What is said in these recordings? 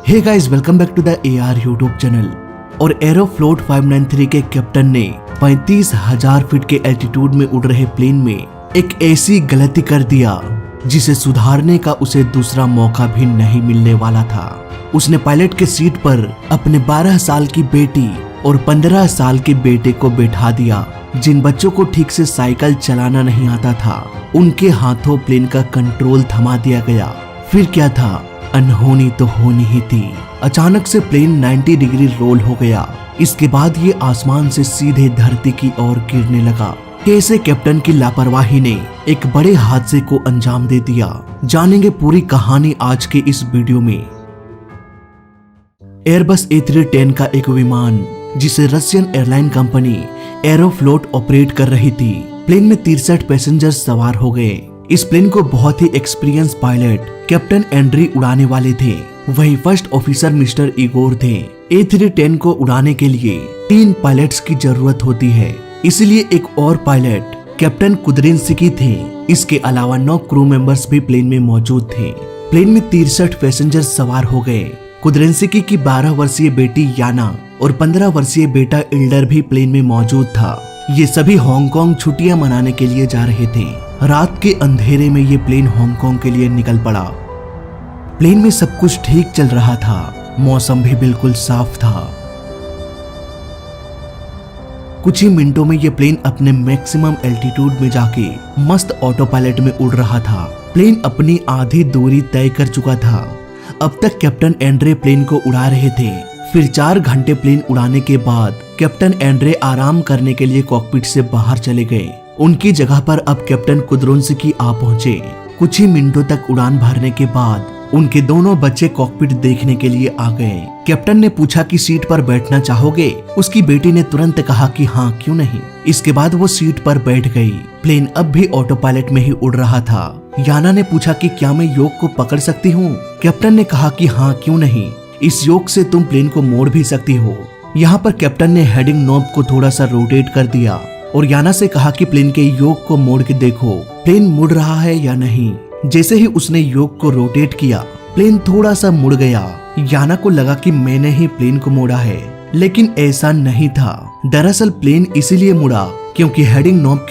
Hey guys, welcome back to the AR YouTube channel. और Aeroflot 593 के captain ने 35,000 feet के एल्टीट्यूड में उड़ रहे प्लेन में एक ऐसी गलती कर दिया जिसे सुधारने का उसे दूसरा मौका भी नहीं मिलने वाला था। उसने पायलट के सीट पर अपने 12 साल की बेटी और 15 साल के बेटे को बैठा दिया। जिन बच्चों को ठीक से साइकिल चलाना नहीं आता था, उनके हाथों प्लेन का कंट्रोल थमा दिया गया। फिर क्या था, अनहोनी तो होनी ही थी। अचानक से प्लेन 90 डिग्री रोल हो गया। इसके बाद ये आसमान से सीधे धरती की ओर गिरने लगा। कैसे कैप्टन की लापरवाही ने एक बड़े हादसे को अंजाम दे दिया, जानेंगे पूरी कहानी आज के इस वीडियो में। एयरबस A310 का एक विमान जिसे Russian airline company Aeroflot operate कर रही थी, प्लेन में 63 पैसेंजर्स सवार हो गए। इस प्लेन को बहुत ही एक्सपीरियंस पायलट कैप्टन एंड्री उड़ाने वाले थे। वही फर्स्ट ऑफिसर मिस्टर इगोर थे। A310 को उड़ाने के लिए 3 पायलट्स की जरूरत होती है, इसलिए एक और पायलट कैप्टन कुद्रिंस्की थे। इसके अलावा 9 क्रू मेंबर्स भी प्लेन में मौजूद थे। प्लेन में 63 पैसेंजर्स सवार हो गए। कुद्रिंस्की की 12 वर्षीय बेटी याना और 15 वर्षीय बेटा इल्डर भी प्लेन में मौजूद था। ये सभी हांगकांग छुट्टियां मनाने के लिए जा रहे थे। रात के अंधेरे में ये प्लेन हांगकांग के लिए निकल पड़ा। प्लेन में सब कुछ ठीक चल रहा था, मौसम भी बिल्कुल साफ था। कुछ ही मिनटों में ये प्लेन अपने मैक्सिमम एल्टीट्यूड में जाके मस्त ऑटो पायलट में उड़ रहा था। प्लेन अपनी आधी दूरी तय कर चुका था। अब तक कैप्टन एंड्रे प्लेन को उड़ा रहे थे। फिर 4 घंटे प्लेन उड़ाने के बाद कैप्टन एंड्रे आराम करने के लिए कॉकपिट से बाहर चले गए। उनकी जगह पर अब कैप्टन कुद्रिंस्की आ पहुंचे। कुछ ही मिनटों तक उड़ान भरने के बाद उनके दोनों बच्चे कॉकपिट देखने के लिए आ गए। कैप्टन ने पूछा कि सीट पर बैठना चाहोगे? उसकी बेटी ने तुरंत कहा कि हाँ, क्यों नहीं। इसके बाद वो सीट पर बैठ गई। प्लेन अब भी ऑटो पायलट में ही उड़ रहा था। याना ने पूछा कि क्या मैं योक को पकड़ सकती हूँ? कैप्टन ने कहा कि हाँ, क्यों नहीं। इस योक से तुम प्लेन को मोड़ भी सकती हो। यहाँ पर कैप्टन ने हेडिंग नॉब को थोड़ा सा रोटेट कर दिया और याना से कहा कि प्लेन के योक को मोड़ के देखो, प्लेन मुड़ रहा है या नहीं। जैसे ही उसने योक को रोटेट किया, प्लेन थोड़ा सा मुड़ गया। याना को लगा कि मैंने ही प्लेन को मोड़ा है, लेकिन ऐसा नहीं था। दरअसल प्लेन इसीलिए मुड़ा क्योंकि हेडिंग नॉब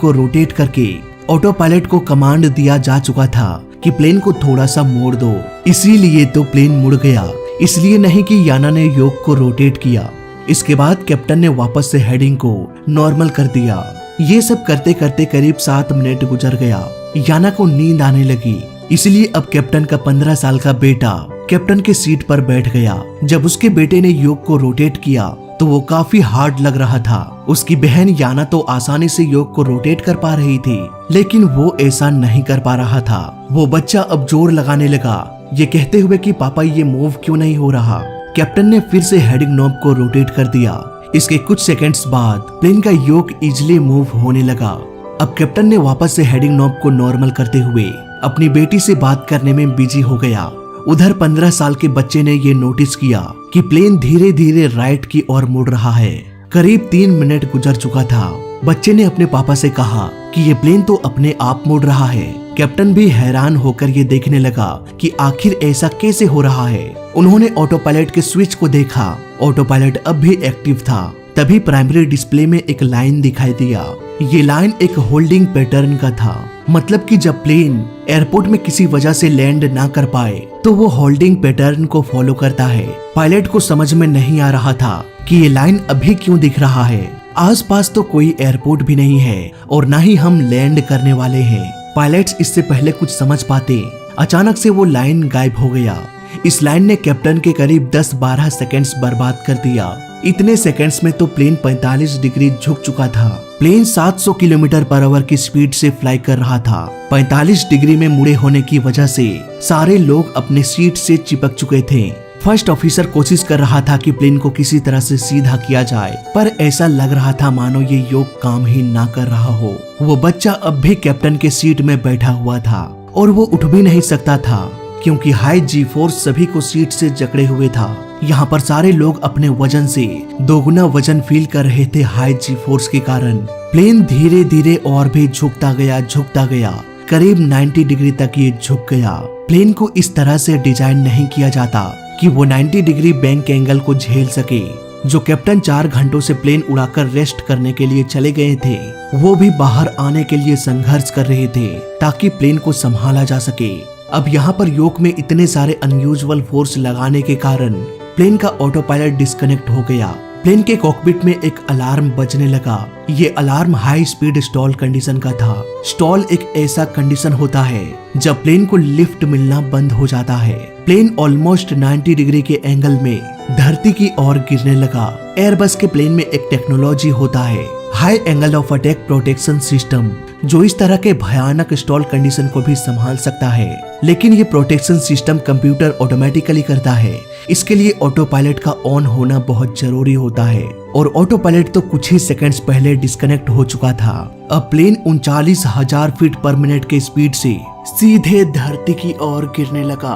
को रोटेट करके ऑटो पायलट को कमांड दिया जा चुका था कि प्लेन को थोड़ा सा मोड़ दो। इसीलिए तो प्लेन मुड़ गया, इसलिए नहीं कि याना ने योक को रोटेट किया। इसके बाद कैप्टन ने वापस से हेडिंग को नॉर्मल कर दिया। ये सब करते करते करीब 7 मिनट गुजर गया। याना को नींद आने लगी, इसलिए अब कैप्टन का 15 साल का बेटा कैप्टन के सीट पर बैठ गया। जब उसके बेटे ने योक को रोटेट किया तो वो काफी हार्ड लग रहा था। उसकी बहन याना तो आसानी से योक को रोटेट कर पा रही थी, लेकिन वो ऐसा नहीं कर पा रहा था। वो बच्चा अब जोर लगाने लगा, ये कहते हुए कि पापा ये मूव क्यों नहीं हो रहा। कैप्टन ने फिर से हेडिंग नॉब को रोटेट कर दिया। इसके कुछ सेकंड्स बाद प्लेन का योक इजीली मूव होने लगा। अब कैप्टन ने वापस से हेडिंग नॉब को नॉर्मल करते हुए अपनी बेटी से बात करने में बिजी हो गया। उधर 15 साल के बच्चे ने ये नोटिस किया कि प्लेन धीरे धीरे राइट की ओर मुड़ रहा है। करीब 3 मिनट गुजर चुका था। बच्चे ने अपने पापा से कहा कि ये प्लेन तो अपने आप मुड़ रहा है। कैप्टन भी हैरान होकर ये देखने लगा कि आखिर ऐसा कैसे हो रहा है। उन्होंने ऑटो पायलट के स्विच को देखा। ऑटो पायलट अब भी एक्टिव था। तभी प्राइमरी डिस्प्ले में एक लाइन दिखाई दिया। ये लाइन एक होल्डिंग पैटर्न का था, मतलब कि जब प्लेन एयरपोर्ट में किसी वजह से लैंड ना कर पाए तो वो होल्डिंग पैटर्न को फॉलो करता है। पायलट को समझ में नहीं आ रहा था कि ये लाइन अभी क्यों दिख रहा है। आसपास तो कोई एयरपोर्ट भी नहीं है और ना ही हम लैंड करने वाले हैं। पायलट्स इससे पहले कुछ समझ पाते, अचानक से वो लाइन गायब हो गया। इस लाइन ने कैप्टन के करीब 10-12 सेकंड्स बर्बाद कर दिया। इतने सेकंड्स में तो प्लेन 45 डिग्री झुक चुका था। प्लेन 700 किलोमीटर पर आवर की स्पीड से फ्लाई कर रहा था। 45 डिग्री में मुड़े होने की वजह से सारे लोग अपने सीट से चिपक चुके थे। फर्स्ट ऑफिसर कोशिश कर रहा था कि प्लेन को किसी तरह से सीधा किया जाए, पर ऐसा लग रहा था मानो ये योक काम ही ना कर रहा हो। वो बच्चा अब भी कैप्टन के सीट में बैठा हुआ था और वो उठ भी नहीं सकता था क्योंकि हाई जी फोर्स सभी को सीट से जकड़े हुए था। यहाँ पर सारे लोग अपने वजन से दोगुना वजन फील कर रहे थे हाई जी फोर्स के कारण। प्लेन धीरे धीरे और भी झुकता गया। करीब 90 डिग्री तक ये झुक गया। प्लेन को इस तरह से डिजाइन नहीं किया जाता कि वो 90 डिग्री बैंक एंगल को झेल सके। जो कैप्टन 4 घंटों से प्लेन उड़ाकर रेस्ट करने के लिए चले गए थे, वो भी बाहर आने के लिए संघर्ष कर रहे थे ताकि प्लेन को संभाला जा सके। अब यहाँ पर योक में इतने सारे अनयूजुअल फोर्स लगाने के कारण प्लेन का ऑटो पायलट डिस्कनेक्ट हो गया। प्लेन के कॉकपिट में एक अलार्म बजने लगा। ये alarm high speed stall condition का था। स्टॉल एक ऐसा कंडीशन होता है जब प्लेन को लिफ्ट मिलना बंद हो जाता है। प्लेन ऑलमोस्ट 90 डिग्री के एंगल में धरती की ओर गिरने लगा। एयरबस के प्लेन में एक टेक्नोलॉजी होता है, high angle of attack protection system, जो इस तरह के भयानक स्टॉल कंडीशन को भी संभाल सकता है। लेकिन ये प्रोटेक्शन सिस्टम कंप्यूटर ऑटोमेटिकली करता है। इसके लिए ऑटो पायलट का ऑन होना बहुत जरूरी होता है और ऑटो पायलट तो कुछ ही सेकंड्स पहले डिस्कनेक्ट हो चुका था। अब प्लेन 39,000 फीट पर मिनट के स्पीड से सीधे धरती की ओर गिरने लगा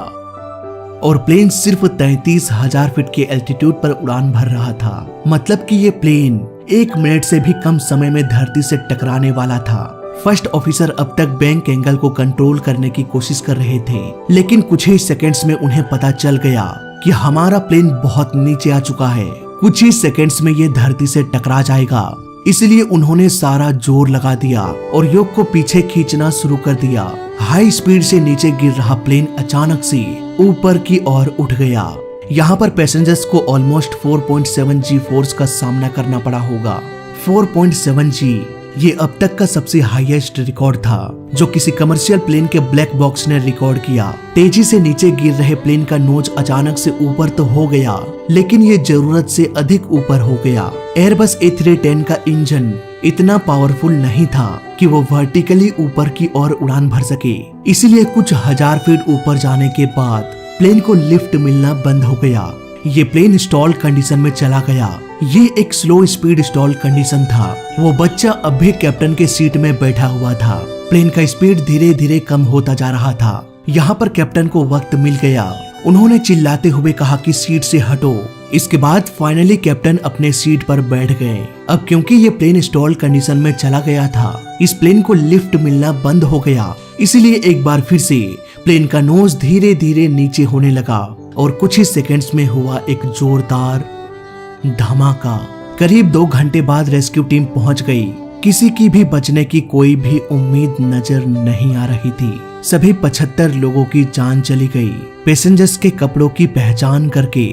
और प्लेन सिर्फ 33,000 फीट के एल्टीट्यूड पर उड़ान भर रहा था। मतलब कि ये प्लेन 1 मिनट से भी कम समय में धरती से टकराने वाला था। फर्स्ट ऑफिसर अब तक बैंक एंगल को कंट्रोल करने की कोशिश कर रहे थे, लेकिन कुछ ही सेकंड्स में उन्हें पता चल गया कि हमारा प्लेन बहुत नीचे आ चुका है। कुछ ही सेकंड्स में ये धरती से टकरा जाएगा। इसलिए उन्होंने सारा जोर लगा दिया और योक को पीछे खींचना शुरू कर दिया। हाई स्पीड से नीचे गिर रहा प्लेन अचानक से ऊपर की ओर उठ गया। यहाँ पर पैसेंजर्स को ऑलमोस्ट 4.7 G फोर्स का सामना करना पड़ा होगा। 4.7 G ये अब तक का सबसे हाईएस्ट रिकॉर्ड था जो किसी कमर्शियल प्लेन के ब्लैक बॉक्स ने रिकॉर्ड किया। तेजी से नीचे गिर रहे प्लेन का नोज अचानक से ऊपर तो हो गया, लेकिन ये जरूरत से अधिक ऊपर हो गया। एयरबस A310 का इंजन इतना पावरफुल नहीं था कि वो वर्टिकली ऊपर की ओर उड़ान भर सके। इसीलिए कुछ हजार फीट ऊपर जाने के बाद प्लेन को लिफ्ट मिलना बंद हो गया। ये प्लेन स्टॉल कंडीशन में चला गया। ये एक स्लो स्पीड स्टॉल कंडीशन था। वो बच्चा अब भी कैप्टन के सीट में बैठा हुआ था। प्लेन का स्पीड धीरे धीरे कम होता जा रहा था। यहाँ पर कैप्टन को वक्त मिल गया। उन्होंने चिल्लाते हुए कहा कि सीट से हटो। इसके बाद फाइनली कैप्टन अपने सीट पर बैठ गए। अब क्योंकि ये प्लेन स्टॉल कंडीशन में चला गया था, इस प्लेन को लिफ्ट मिलना बंद हो गया। इसीलिए एक बार फिर से प्लेन का नोज धीरे धीरे नीचे होने लगा और कुछ ही सेकंड्स में हुआ एक जोरदार धमाका। करीब 2 घंटे बाद रेस्क्यू टीम पहुंच गई। किसी की भी बचने की कोई भी उम्मीद नजर नहीं आ रही थी। सभी 75 लोगों की जान चली गई। पैसेंजर्स के कपड़ों की पहचान करके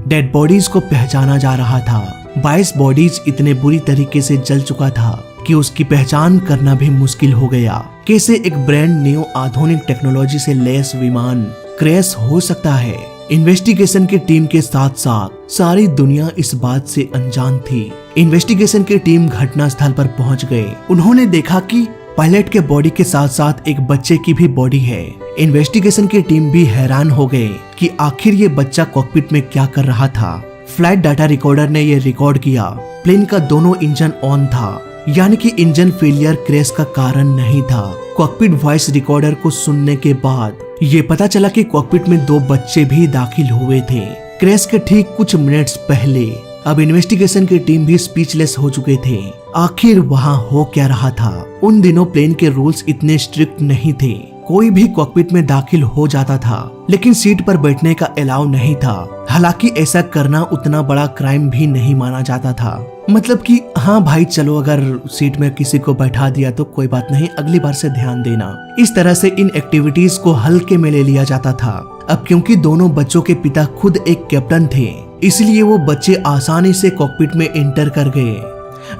डेड बॉडीज को पहचाना जा रहा था। 22 बॉडीज इतने बुरी तरीके से जल चुका था कि उसकी पहचान करना भी मुश्किल हो गया। कैसे एक ब्रांड न्यू आधुनिक टेक्नोलॉजी से लैस विमान क्रैश हो सकता है। इन्वेस्टिगेशन की टीम के साथ साथ सारी दुनिया इस बात से अनजान थी। इन्वेस्टिगेशन की टीम घटनास्थल पर पहुंच गए। उन्होंने देखा कि पायलट के बॉडी के साथ साथ एक बच्चे की भी बॉडी है। इन्वेस्टिगेशन की टीम भी हैरान हो गए कि आखिर ये बच्चा कॉकपिट में क्या कर रहा था। फ्लाइट डाटा रिकॉर्डर ने ये रिकॉर्ड किया। प्लेन का दोनों इंजन ऑन था, यानी कि इंजन फेलियर क्रैश का कारण नहीं था। कॉकपिट वॉइस रिकॉर्डर को सुनने के बाद ये पता चला कि कॉकपिट में 2 बच्चे भी दाखिल हुए थे क्रैश के ठीक कुछ मिनट्स पहले। अब इन्वेस्टिगेशन की टीम भी स्पीचलेस हो चुके थे। आखिर वहाँ हो क्या रहा था। उन दिनों प्लेन के रूल्स इतने स्ट्रिक्ट नहीं थे। कोई भी कॉकपिट में दाखिल हो जाता था, लेकिन सीट पर बैठने का अलाउ नहीं था। हालांकि ऐसा करना उतना बड़ा क्राइम भी नहीं माना जाता था। मतलब कि हाँ भाई चलो, अगर सीट में किसी को बैठा दिया तो कोई बात नहीं, अगली बार से ध्यान देना। इस तरह से इन एक्टिविटीज को हल्के में ले लिया जाता था। अब क्योंकि दोनों बच्चों के पिता खुद एक कैप्टन थे, इसलिए वो बच्चे आसानी से कॉकपिट में एंटर कर गए।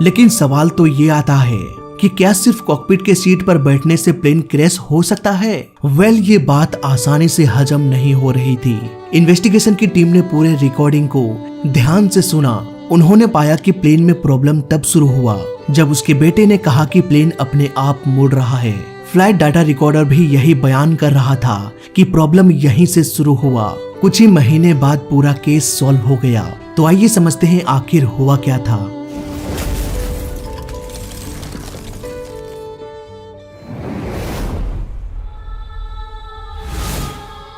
लेकिन सवाल तो ये आता है कि क्या सिर्फ कॉकपिट के सीट पर बैठने से प्लेन क्रैश हो सकता है? वेल, ये बात आसानी से हजम नहीं हो रही थी। इन्वेस्टिगेशन की टीम ने पूरे रिकॉर्डिंग को ध्यान से सुना। उन्होंने पाया कि प्लेन में प्रॉब्लम तब शुरू हुआ जब उसके बेटे ने कहा कि प्लेन अपने आप मुड़ रहा है। फ्लाइट डाटा रिकॉर्डर भी यही बयान कर रहा था कि प्रॉब्लम यहीं से शुरू हुआ। कुछ ही महीने बाद पूरा केस सॉल्व हो गया। तो आइए समझते हैं आखिर हुआ क्या था।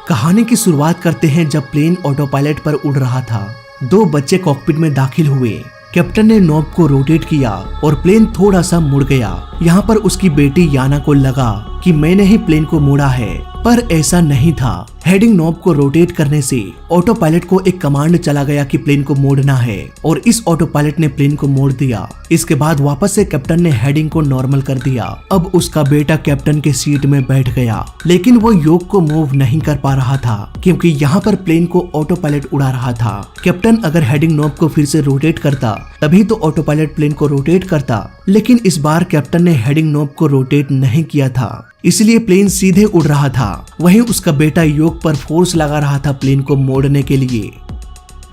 कहानी की शुरुआत करते हैं जब प्लेन ऑटो पायलट पर उड़ रहा था। 2 बच्चे कॉकपिट में दाखिल हुए। कैप्टन ने नॉब को रोटेट किया और प्लेन थोड़ा सा मुड़ गया। यहाँ पर उसकी बेटी याना को लगा कि मैंने ही प्लेन को मोड़ा है, पर ऐसा नहीं था। हेडिंग नॉब को रोटेट करने से ऑटो पायलट को एक कमांड चला गया कि प्लेन को मोड़ना है और इस ऑटो पायलट ने प्लेन को मोड़ दिया। इसके बाद वापस से कैप्टन ने हेडिंग को नॉर्मल कर दिया। अब उसका बेटा कैप्टन के सीट में बैठ गया, लेकिन वो योक को मूव नहीं कर पा रहा था क्योंकि यहाँ पर प्लेन को ऑटो पायलट उड़ा रहा था। कैप्टन अगर हेडिंग नॉब को फिर से रोटेट करता तभी तो ऑटो पायलट प्लेन को रोटेट करता, लेकिन इस बार कैप्टन ने हेडिंग नॉब को रोटेट नहीं किया था, इसलिए प्लेन सीधे उड़ रहा था। वहीं उसका बेटा योक पर फोर्स लगा रहा था प्लेन को मोड़ने के लिए,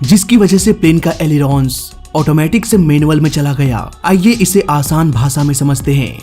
जिसकी वजह से प्लेन का एलिरॉन्स ऑटोमेटिक से मैनुअल में चला गया। आइए इसे आसान भाषा में समझते हैं।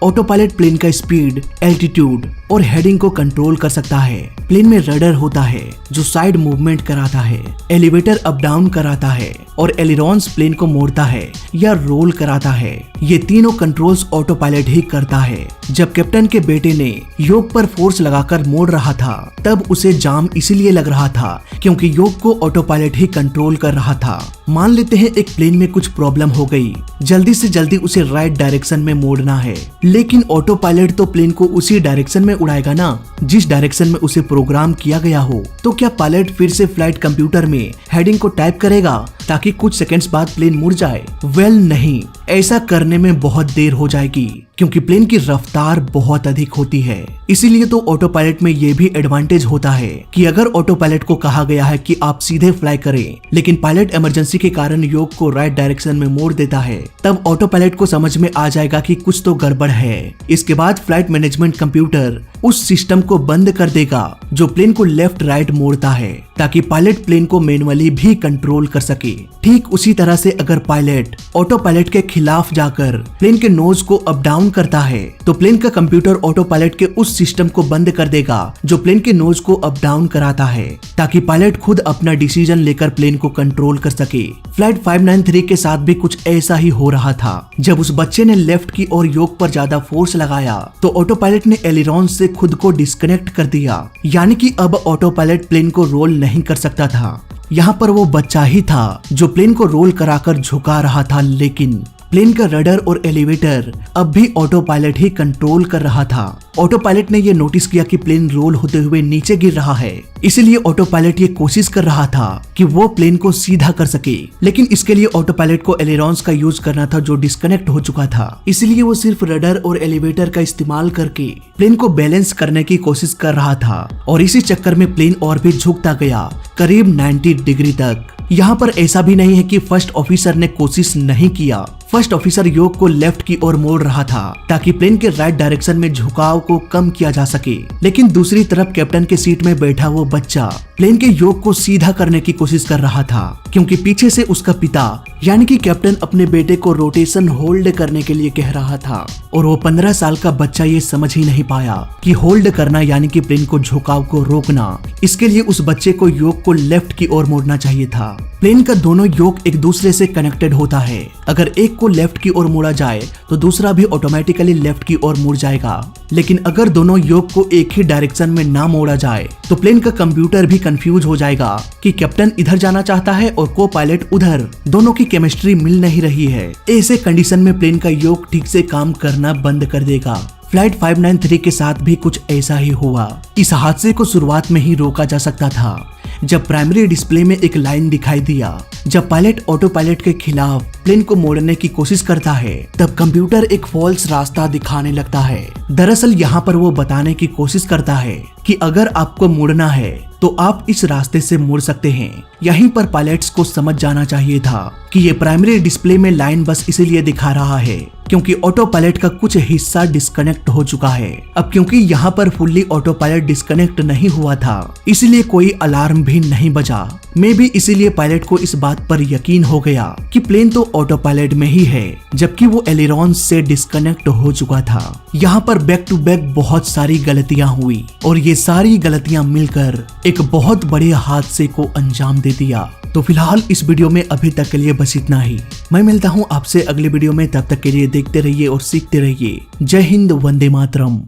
ऑटो पायलट प्लेन का स्पीड, एल्टीट्यूड और हेडिंग को कंट्रोल कर सकता है। प्लेन में रडर होता है जो साइड मूवमेंट कराता है, एलिवेटर अप डाउन कराता है और एलिरॉन्स प्लेन को मोड़ता है या रोल कराता है। ये तीनों कंट्रोल्स ऑटो पायलट ही करता है। जब कैप्टन के बेटे ने योक पर फोर्स लगाकर मोड़ रहा था तब उसे जाम इसीलिए लग रहा था क्योंकि योक को ऑटो पायलट ही कंट्रोल कर रहा था। मान लेते हैं एक प्लेन में कुछ प्रॉब्लम हो गई, जल्दी से जल्दी उसे राइट डायरेक्शन में मोड़ना है, लेकिन ऑटो पायलट तो प्लेन को उसी डायरेक्शन में उड़ाएगा ना जिस डायरेक्शन में उसे प्रोग्राम किया गया हो। तो क्या पायलट फिर से फ्लाइट कंप्यूटर में हेडिंग को टाइप करेगा ताकि कुछ सेकंड्स बाद प्लेन मुड़ जाए? वेल नहीं, ऐसा करने में बहुत देर हो जाएगी क्योंकि प्लेन की रफ्तार बहुत अधिक होती है। इसीलिए तो ऑटो पायलट में ये भी एडवांटेज होता है कि अगर ऑटो पायलट को कहा गया है कि आप सीधे फ्लाई करें, लेकिन पायलट इमरजेंसी के कारण योक को राइट डायरेक्शन में मोड़ देता है, तब ऑटो पायलट को समझ में आ जाएगा कि कुछ तो गड़बड़ है। इसके बाद फ्लाइट मैनेजमेंट कंप्यूटर उस सिस्टम को बंद कर देगा जो प्लेन को लेफ्ट राइट मोड़ता है, ताकि पायलट प्लेन को मैनुअली भी कंट्रोल कर सके। ठीक उसी तरह से अगर पायलट ऑटो पायलट के खिलाफ जाकर प्लेन के नोज को अप डाउन करता है तो प्लेन का कंप्यूटर ऑटो पायलट के उस सिस्टम को बंद कर देगा जो प्लेन के नोज को अप डाउन कराता है, ताकि पायलट खुद अपना डिसीजन लेकर प्लेन को कंट्रोल कर सके। फ्लाइट 593 के साथ भी कुछ ऐसा ही हो रहा था। जब उस बच्चे ने लेफ्ट की ओर योक पर ज्यादा फोर्स लगाया तो ऑटो पायलट ने एलिरॉन से खुद को डिस्कनेक्ट कर दिया, यानी कि अब ऑटो पायलट प्लेन को रोल नहीं कर सकता था। यहाँ पर वो बच्चा ही था जो प्लेन को रोल कराकर झुका रहा था, लेकिन प्लेन का रडर और एलिवेटर अब भी ऑटो पायलट ही कंट्रोल कर रहा था। ऑटो पायलट ने ये नोटिस किया कि प्लेन रोल होते हुए नीचे गिर रहा है, इसलिए ऑटो पायलट ये कोशिश कर रहा था कि वो प्लेन को सीधा कर सके, लेकिन इसके लिए ऑटो पायलट को एलिरॉन्स का यूज करना था जो डिस्कनेक्ट हो चुका था। इसलिए वो सिर्फ रडर और एलिवेटर का इस्तेमाल करके प्लेन को बैलेंस करने की कोशिश कर रहा था और इसी चक्कर में प्लेन और भी झुकता गया, करीब 90 डिग्री तक। यहाँ पर ऐसा भी नहीं है कि फर्स्ट ऑफिसर ने कोशिश नहीं किया। फर्स्ट ऑफिसर योक को लेफ्ट की ओर मोड़ रहा था ताकि प्लेन के राइट डायरेक्शन में झुकाव को कम किया जा सके, लेकिन दूसरी तरफ कैप्टन के सीट में बैठा वो बच्चा प्लेन के योक को सीधा करने की कोशिश कर रहा था, क्योंकि पीछे से उसका पिता यानी कि कैप्टन अपने बेटे को रोटेशन होल्ड करने के लिए कह रहा था, और वो 15 साल का बच्चा ये समझ ही नहीं पाया कि होल्ड करना यानी कि प्लेन को झुकाव को रोकना। इसके लिए उस बच्चे को योक को लेफ्ट की ओर मोड़ना चाहिए था। प्लेन का दोनों योक एक दूसरे से कनेक्टेड होता है। अगर एक को लेफ्ट की ओर मोड़ा जाए तो दूसरा भी ऑटोमेटिकली लेफ्ट की ओर मुड़ जाएगा, लेकिन अगर दोनों योक को एक ही डायरेक्शन में ना मोड़ा जाए तो प्लेन का कंप्यूटर भी कंफ्यूज हो जाएगा कि कैप्टन इधर जाना चाहता है और को पायलट उधर। दोनों की केमिस्ट्री मिल नहीं रही है। ऐसे कंडीशन में प्लेन का योक ठीक से काम करना बंद कर देगा। फ्लाइट 593 के साथ भी कुछ ऐसा ही हुआ। इस हादसे को शुरुआत में ही रोका जा सकता था जब प्राइमरी डिस्प्ले में एक लाइन दिखाई दिया। जब पायलट ऑटो पायलट के खिलाफ प्लेन को मोड़ने की कोशिश करता है तब कंप्यूटर एक फॉल्स रास्ता दिखाने लगता है। दरअसल यहाँ पर वो बताने की कोशिश करता है कि अगर आपको मुड़ना है तो आप इस रास्ते से मुड़ सकते हैं। यहीं पर पायलट्स को समझ जाना चाहिए था कि ये प्राइमरी डिस्प्ले में लाइन बस इसीलिए दिखा रहा है क्योंकि ऑटो पायलट का कुछ हिस्सा डिस्कनेक्ट हो चुका है। अब क्योंकि यहाँ पर फुल्ली ऑटो पायलट डिस्कनेक्ट नहीं हुआ था, इसलिए कोई अलार्म भी नहीं बजा। मे भी इसीलिए पायलट को इस बात पर यकीन हो गया कि प्लेन तो ऑटो पायलट में ही है, जबकि वो एलिरॉन से डिस्कनेक्ट हो चुका था। यहाँ पर बैक टू बैक बहुत सारी गलतियां हुई और ये सारी गलतियां मिलकर एक बहुत बड़े हादसे को अंजाम दे दिया। तो फिलहाल इस वीडियो में अभी तक के लिए बस इतना ही। मैं मिलता हूँ आपसे अगले वीडियो में, तब तक के लिए देखते रहिए और सीखते रहिए। जय हिंद, वंदे मातरम।